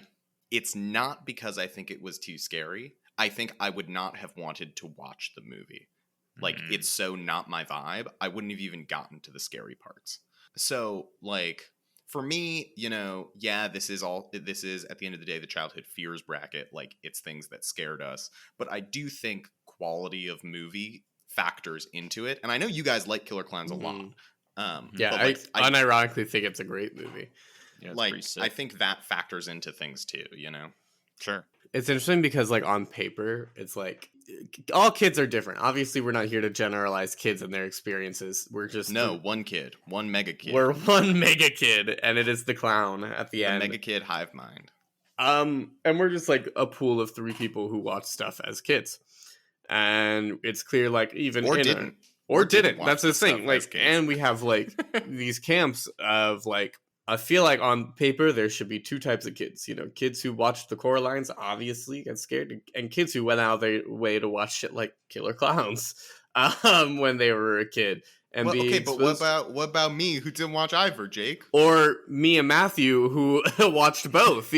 it's not because I think it was too scary. I think I would not have wanted to watch the movie. Like, it's so not my vibe. I wouldn't have even gotten to the scary parts. So, like, for me, this is at the end of the day the childhood fears bracket. Like, it's things that scared us. But I do think quality of movie factors into it, and I know you guys like Killer Clowns a lot. I unironically think it's a great movie. Yeah, like, I think that factors into things too. Sure. It's interesting because, like, on paper, it's like all kids are different. Obviously, we're not here to generalize kids and their experiences. We're just one kid, one mega kid. We're one mega kid, and it is the clown at the end. Mega kid hive mind. And we're just like a pool of 3 people who watch stuff as kids. And it's clear, like, even or didn't. That's the thing. Like, and we have like these camps of like I feel like on paper there should be two types of kids. Kids who watched the Coralines obviously get scared, and kids who went out of their way to watch shit like Killer Clowns when they were a kid and Well, be okay, but what exposed. about me who didn't watch Ivor, Jake? Or me and Matthew who watched both,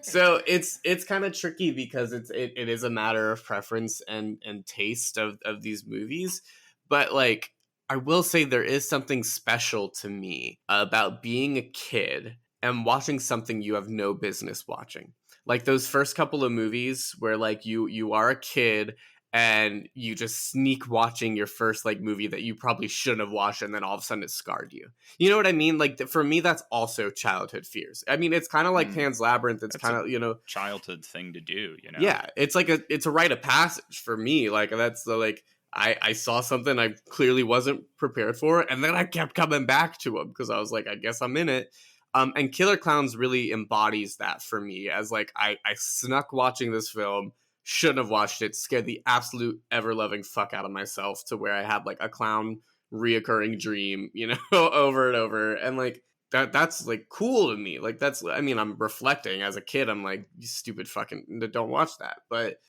So it's kind of tricky because it is a matter of preference and taste of these movies. But like, I will say there is something special to me about being a kid and watching something you have no business watching. Like those first couple of movies where like you are a kid and you just sneak watching your first like movie that you probably shouldn't have watched, and then all of a sudden it scarred you. You know what I mean? Like for me, that's also childhood fears. I mean, it's kind of like Pan's Labyrinth. It's kind of childhood thing to do. Yeah, it's like it's a rite of passage for me. Like that's the like. I saw something I clearly wasn't prepared for, and then I kept coming back to them because I was like, I guess I'm in it. And Killer Clowns really embodies that for me, as like I snuck watching this film, shouldn't have watched it, scared the absolute ever-loving fuck out of myself to where I had like a clown reoccurring dream, over and over. And like that's like cool to me. Like I'm reflecting as a kid, I'm like, you stupid fucking don't watch that. But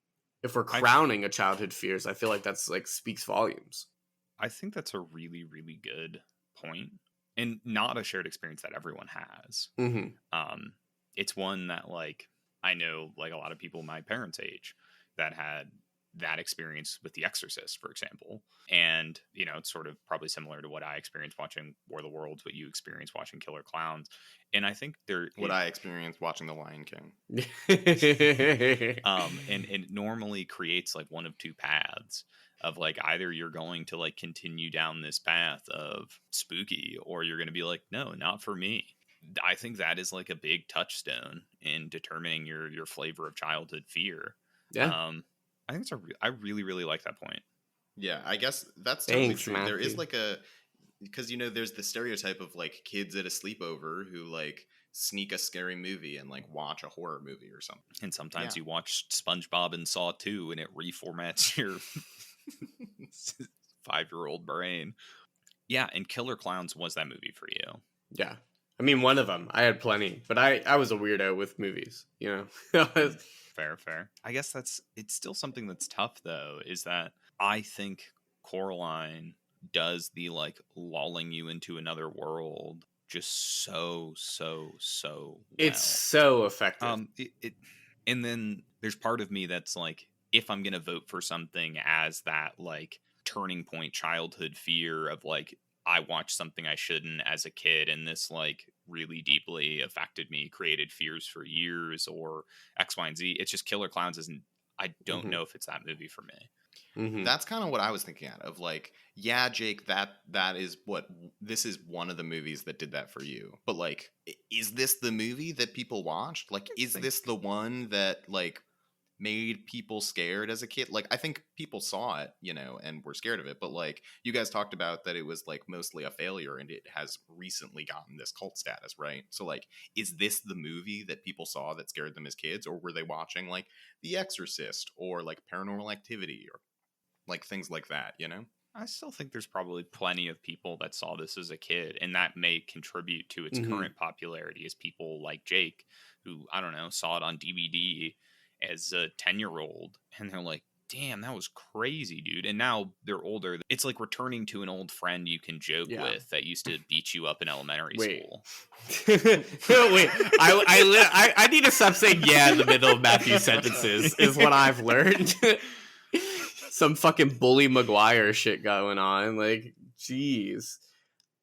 if we're crowning a childhood fears, I feel like that's like speaks volumes. I think that's a really, really good point, and not a shared experience that everyone has. It's one that like I know like a lot of people my parents' age that had that experience with The Exorcist, for example. And, it's sort of probably similar to what I experienced watching War of the Worlds, what you experienced watching Killer Clowns. And I think I experienced watching The Lion King. And it normally creates like one of two paths of like either you're going to like continue down this path of spooky, or you're going to be like, no, not for me. I think that is like a big touchstone in determining your flavor of childhood fear. Yeah. I think I really, really like that point. Yeah, I guess that's totally true. Matthew. There is like because there's the stereotype of like kids at a sleepover who like sneak a scary movie and like watch a horror movie or something. And sometimes you watch SpongeBob and Saw 2 and it reformats your 5-year-old brain. Yeah, and Killer Clowns was that movie for you. Yeah. I mean, one of them. I had plenty, but I was a weirdo with movies, Fair. I guess it's still something that's tough though, is that I think Coraline does the like lulling you into another world just so well. It's so effective. And then there's part of me that's like, if I'm gonna vote for something as that like turning point childhood fear of like I watched something I shouldn't as a kid, and this like really deeply affected me, created fears for years, or X, Y, and Z. It's just Killer Clowns isn't. I don't know if it's that movie for me. That's kind of what I was thinking of like, yeah, Jake, that is what this is one of the movies that did that for you. But like, is this the movie that people watched? Like, is this the one that like made people scared as a kid? Like, I think people saw it, and were scared of it, but like you guys talked about that it was like mostly a failure and it has recently gotten this cult status, right? So like, is this the movie that people saw that scared them as kids, or were they watching like The Exorcist or like Paranormal Activity or like things like that, I still think there's probably plenty of people that saw this as a kid, and that may contribute to its current popularity, as people like Jake, who, I don't know, saw it on DVD as a 10-year-old, and they're like, damn, that was crazy, dude. And now they're older. It's like returning to an old friend you can joke with that used to beat you up in elementary school. Wait, I need to stop saying yeah in the middle of Matthew's sentences, is what I've learned. Some fucking Bully Maguire shit going on. Like, jeez.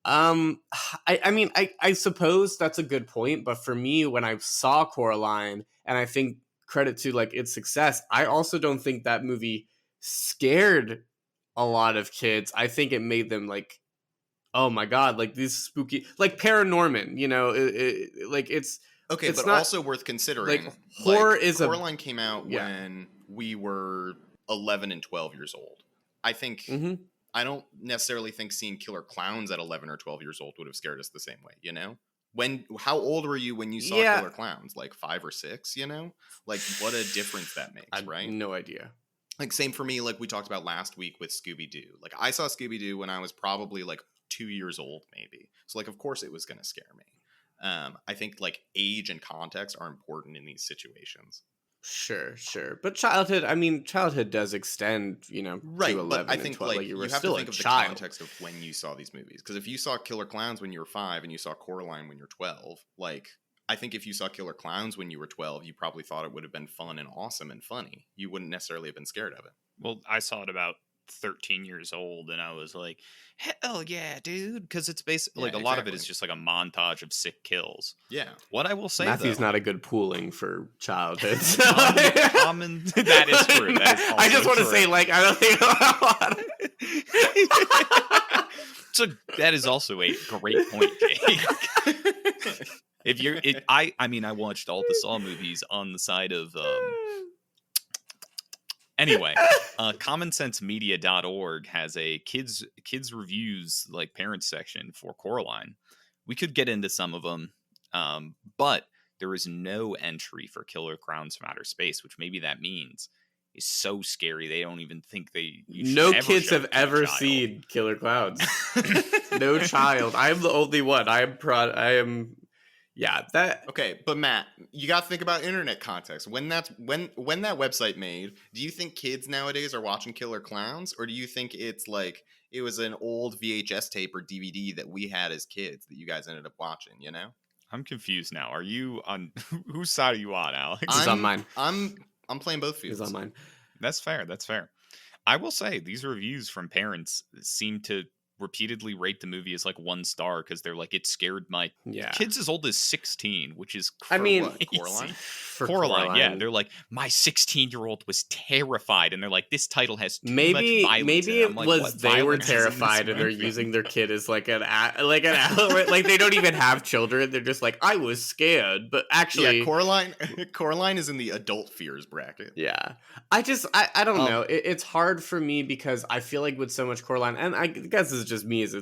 I suppose that's a good point, but for me, when I saw Coraline, and I think credit to like its success, I also don't think that movie scared a lot of kids. I think it made them like, oh my god, like these spooky, like Paranorman, like it's okay, it's but not, also worth considering. Like, horror like, is Coraline came out when we were 11 and 12 years old. I think I don't necessarily think seeing Killer Clowns at 11 or 12 years old would have scared us the same way, How old were you when you saw Killer Clowns? Like 5 or 6, Like, what a difference that makes, right? No idea. Like, same for me, like we talked about last week with Scooby-Doo. Like, I saw Scooby-Doo when I was probably like 2 years old, maybe. So, like, of course it was going to scare me. I think like age and context are important in these situations. Sure. But childhood does extend, Right, to but 11 I and think 12. like You were you have to still a think of the child. context of when you saw these movies. Because if you saw Killer Clowns when you were 5 and you saw Coraline when you're 12, like I think if you saw Killer Clowns when you were 12, you probably thought it would have been fun and awesome and funny. You wouldn't necessarily have been scared of it. Well, I saw it about 13 years old, and I was like, hell yeah, dude. Because it's basically like Yeah, a lot of it is exactly. just like a montage of sick kills. Yeah. What I will say, Matthew's though, not a good pooling for childhood. So common that is true. That is I just want to true. say, like, I don't think That is also a great point, Jake. If you're, I watched all the Saw movies on the side of. Anyway, commonsensemedia.org has a kids reviews like parents section for Coraline. We could get into some of them, but there is no entry for Killer Clowns from Outer Space, which maybe that means is so scary they don't even think no kids have ever seen Killer Clowns. No child. I'm the only one. I am proud. Yeah, that. Okay, but Matt, you got to think about internet context. When that website made, do you think kids nowadays are watching Killer Clowns, or do you think it's like it was an old VHS tape or DVD that we had as kids that you guys ended up watching? You know, I'm confused now. Are you on whose side are you on, Alex? He's on mine. I'm playing both fields. He's on mine. That's fair. I will say these reviews from parents seem to repeatedly rate the movie as like 1 star because they're like, it scared my kids as old as 16, which is crazy. Coraline? Coraline, yeah. They're like, my 16-year-old was terrified, and they're like, this title has too much violence. Maybe it was they were terrified and they're using their kid as like an like they don't even have children. They're just like, I was scared, but actually, Coraline is in the adult fears bracket. Yeah, I don't know. It's hard for me because I feel like with so much Coraline, and I guess it's just me as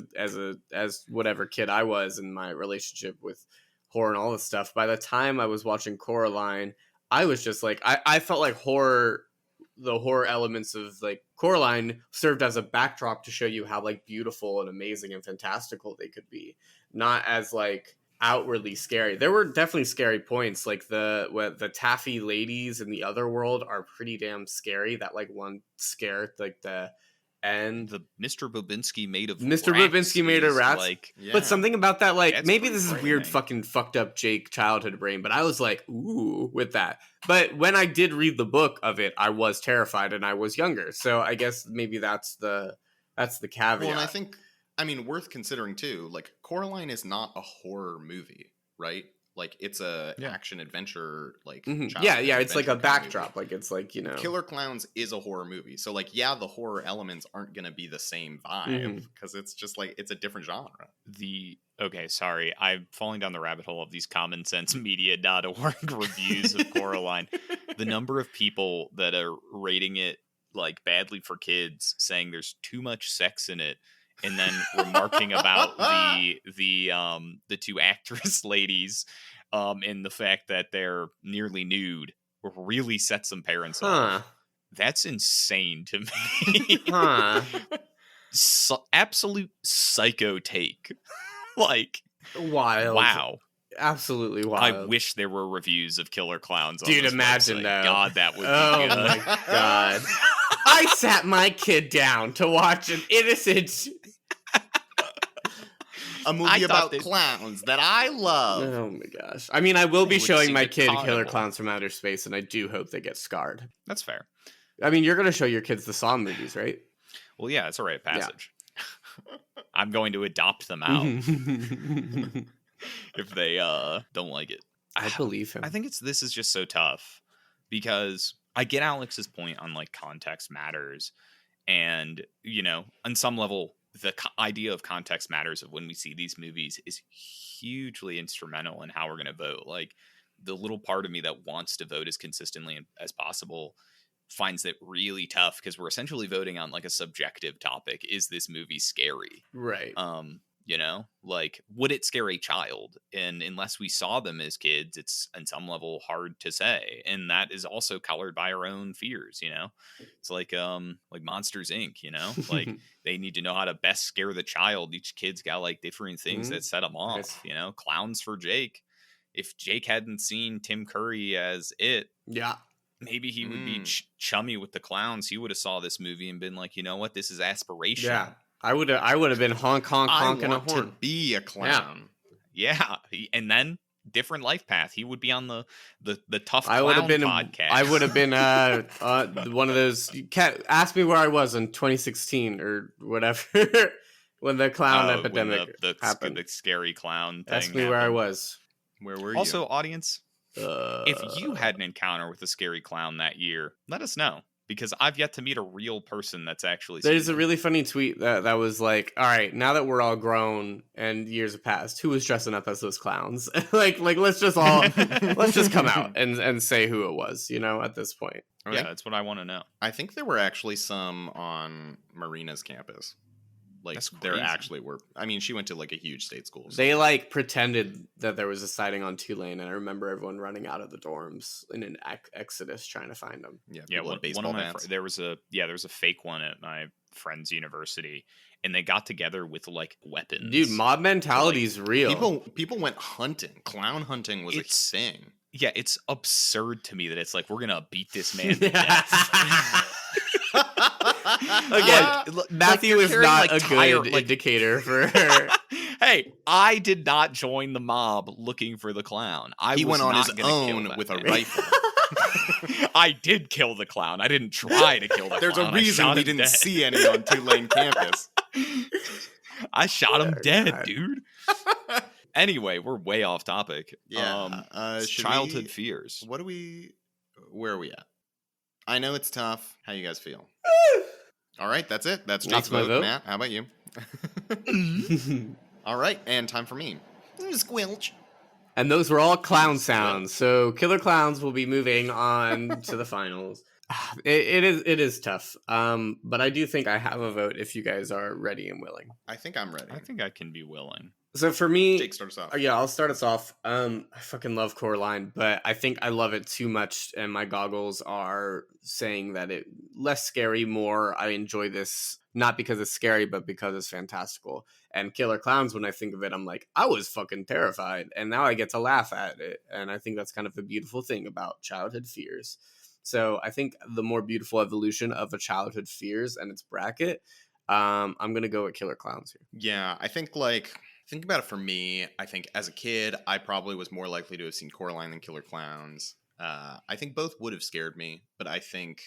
whatever kid I was in my relationship with horror and all this stuff. By the time I was watching Coraline, I was just like, I felt like the horror elements of like Coraline served as a backdrop to show you how like beautiful and amazing and fantastical they could be, not as like outwardly scary. There were definitely scary points, like the taffy ladies in the other world are pretty damn scary. That like one scare, like the Mr. Bobinski made of rats. Like, yeah. But something about that, like, maybe this is weird fucking fucked up Jake childhood brain, but I was like, ooh, with that. But when I did read the book of it, I was terrified and I was younger. So I guess maybe that's the caveat. Well, and I think, worth considering too, like Coraline is not a horror movie, right? Like it's a action adventure, like it's like a backdrop, movie. Like it's like, Killer Clowns is a horror movie, so like the horror elements aren't gonna be the same vibe because it's just like it's a different genre. Sorry, I'm falling down the rabbit hole of these commonsensemedia.org reviews of Coraline. The number of people that are rating it like badly for kids, saying there's too much sex in it, and then remarking about the two actress ladies and the fact that they're nearly nude really set some parents off. That's insane to me. Absolute psycho take. Like, wild. Wow. Absolutely wild. I wish there were reviews of Killer Clowns on Dude, this imagine website. that. God, that would be good. Oh my God. I sat my kid down to watch an innocent... a movie about clowns that I love. Oh my gosh. I will be showing my kid Killer Clowns from Outer Space, and I do hope they get scarred. That's fair. You're going to show your kids the Saw movies, right? Well, yeah, it's a rite of passage. Yeah. I'm going to adopt them out if they don't like it. I believe him. I think this is just so tough because I get Alex's point on like context matters, and on some level the idea of context matters of when we see these movies is hugely instrumental in how we're going to vote. Like the little part of me that wants to vote as consistently as possible finds it really tough because we're essentially voting on like a subjective topic. Is this movie scary? Right. You know, like, would it scare a child? And unless we saw them as kids, it's on some level hard to say. And that is also colored by our own fears, you know? It's like Monsters Inc., you know? Like, they need to know how to best scare the child. Each kid's got like different things that set them off, Nice. you know? Clowns for Jake. If Jake hadn't seen Tim Curry as it, Yeah. maybe he would be chummy with the clowns. He would have saw this movie and been like, you know what? This is aspirational. Yeah. I would have been honking a want to horn. be a clown. Yeah. And then different life path. He would be on the tough I clown would have been podcast. I would have been one of those. You can't ask me where I was in 2016 or whatever when the clown epidemic happened. The scary clown thing. Ask me where I was. Where were you? Also, audience, if you had an encounter with a scary clown that year, let us know. Because I've yet to meet a real person that's actually. There's a really funny tweet that was like, all right, now that we're all grown and years have passed, who was dressing up as those clowns? like let's just come out and say who it was, you know, at this point. Yeah, that's what I want to know. I think there were actually some on Marina's campus. Like, there actually were. I mean, she went to like a huge state school. So. They like pretended that there was a sighting on Tulane, and I remember everyone running out of the dorms in an exodus trying to find them. Yeah. One of my there was a fake one at my friend's university, and they got together with like weapons. Dude, mob mentality is real. People went hunting. Clown hunting was a thing. Yeah, it's absurd to me that it's like, we're gonna beat this man to death. Again, Matthew is not a good indicator for her. Hey, I did not join the mob looking for the clown. He went on his own with a rifle. I did kill the clown. I didn't try to kill the There's clown. There's a reason we didn't see any on Tulane campus. I shot him dead, dude. Anyway, we're way off topic. Yeah. Childhood fears. Where are we at? I know it's tough. How you guys feel? All right, that's it. That's Jake's vote. Matt, how about you? All right, and time for me. Squelch. And those were all clown sounds. So Killer Klowns will be moving on to the finals. It is tough. But I do think I have a vote if you guys are ready and willing. I think I'm ready. I think I can be willing. So for me, Jake, start us off. Yeah, I'll start us off. I fucking love Coraline, but I think I love it too much, and my goggles are saying that it less scary, more I enjoy this, not because it's scary, but because it's fantastical. And Killer Klowns, when I think of it, I'm like, I was fucking terrified, and now I get to laugh at it, and I think that's kind of a beautiful thing about childhood fears. So I think the more beautiful evolution of a childhood fears and its bracket, I'm gonna go with Killer Klowns here. Yeah, I think think about it for me. I think as a kid, I probably was more likely to have seen Coraline than Killer Klowns. I think both would have scared me, but I think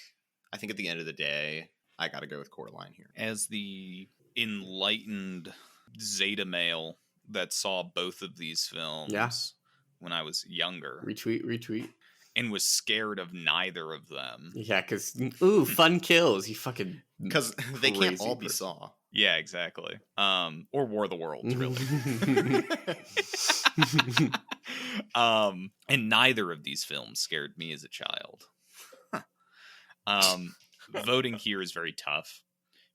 at the end of the day, I got to go with Coraline here. As the enlightened Zeta male that saw both of these films when I was younger. Retweet. And was scared of neither of them. Yeah, because, fun kills. You fucking because they can't all be Saw. Yeah, exactly. Or War of the Worlds, really. And neither of these films scared me as a child. Voting here is very tough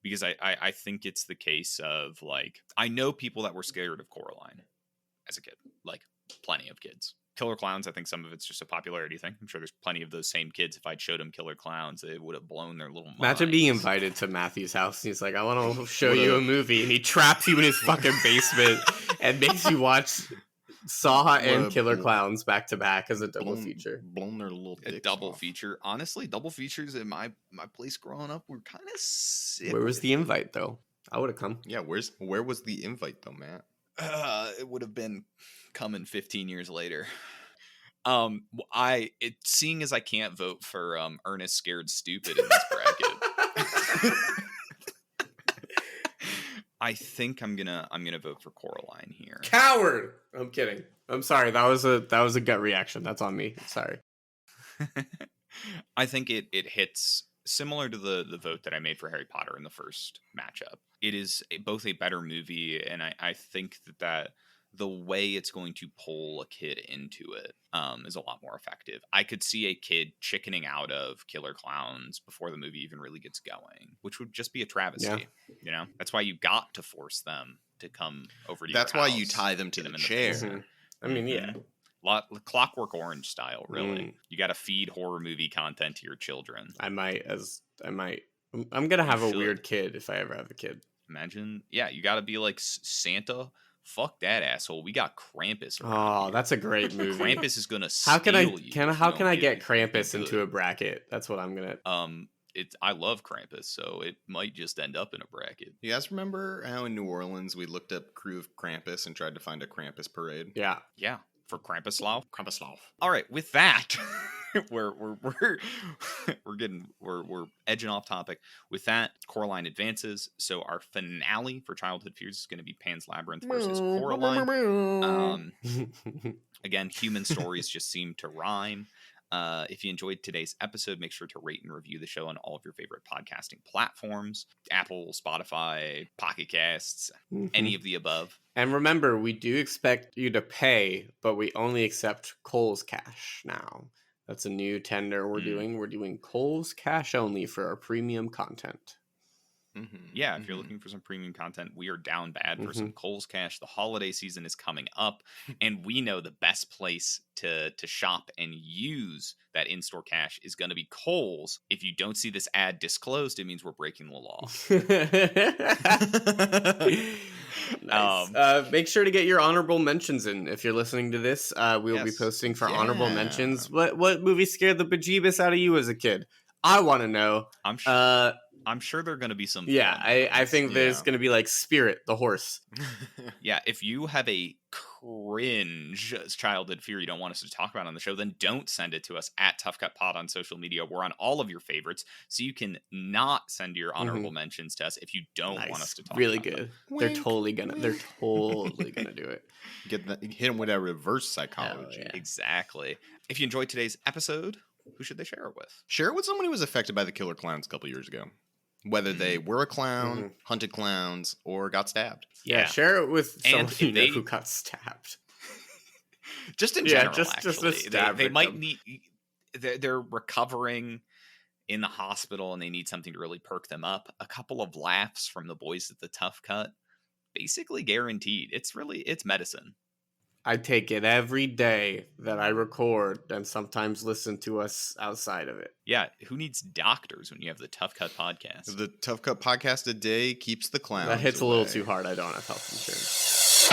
because I think it's the case of, like, I know people that were scared of Coraline as a kid, like plenty of kids. Killer Klowns, I think some of it's just a popularity thing. I'm sure there's plenty of those same kids. If I'd showed them Killer Klowns, it would have blown their little minds. Imagine being invited to Matthew's house. And he's like, I want to show you a movie. And he traps you in his fucking basement and makes you watch Saw and Killer Klowns back to back as a double feature. Blown their little dicks A double off. feature. Honestly, double features in my place growing up were kind of sick. Where was the invite, though? I would have come. Yeah, where was the invite, though, Matt? It would have been coming 15 years later. Seeing as I can't vote for Ernest Scared Stupid in this bracket, I think I'm gonna vote for Coraline here. Coward! I'm kidding. I'm sorry. That was a gut reaction. That's on me. Sorry. I think it hits similar to the vote that I made for Harry Potter in the first matchup. It is both a better movie, and I think that the way it's going to pull a kid into it is a lot more effective. I could see a kid chickening out of Killer Klowns before the movie even really gets going, which would just be a travesty. You know, that's why you got to force them to come over to That's your why house, you tie them to get the in chair. basement. I mean, yeah. Clockwork Orange style, really. You got to feed horror movie content to your children. I'm gonna have a should. weird kid if I ever have a kid. Imagine, yeah, you got to be like Santa. Fuck that asshole. We got Krampus around Oh, here. that's a great movie. Krampus is gonna How can steal you. how can I get It'd Krampus be into good. a bracket? That's what I'm gonna. I love Krampus, so it might just end up in a bracket. You guys remember how in New Orleans we looked up Crew of Krampus and tried to find a Krampus parade? Yeah. Yeah, for Krampuslauf. Krampuslauf. All right, with that, we're edging off topic. With that, Coraline advances. So our finale for Childhood Fears is going to be Pan's Labyrinth versus Coraline. Again, human stories just seem to rhyme. If you enjoyed today's episode, make sure to rate and review the show on all of your favorite podcasting platforms: Apple, Spotify, Pocket Casts, any of the above. And remember, we do expect you to pay, but we only accept Kohl's Cash now. That's a new tender we're doing. We're doing Kohl's Cash only for our premium content. Yeah, if you're looking for some premium content, we are down bad for some Kohl's Cash. The holiday season is coming up, and we know the best place to shop and use that in-store cash is going to be Kohl's. If you don't see this ad disclosed, it means we're breaking the law. Nice. Make sure to get your honorable mentions in. If you're listening to this, we will be posting for honorable mentions. What movie scared the bejeebus out of you as a kid? I want to know. I'm sure there are going to be some. Yeah, I think there's going to be like Spirit, the horse. Yeah, if you have a cringe childhood fear you don't want us to talk about on the show, then don't send it to us at Tough Cut Pod on social media. We're on all of your favorites, so you can not send your honorable mentions to us if you don't want us to talk. Really about good. them. They're totally gonna do it. Hit them with that reverse psychology. Yeah. Exactly. If you enjoyed today's episode, who should they share it with? Share it with someone who was affected by the Killer Klowns a couple years ago. Whether they were a clown, hunted clowns, or got stabbed. Yeah, share it with someone you know who got stabbed. Just in general, just actually. They might need... They're recovering in the hospital, and they need something to really perk them up. A couple of laughs from the boys at the Tough Cut. Basically guaranteed. It's medicine. I take it every day that I record and sometimes listen to us outside of it. Yeah, who needs doctors when you have the Tough Cut podcast? The Tough Cut podcast a day keeps the clowns That hits away. a little too hard. I don't have health insurance.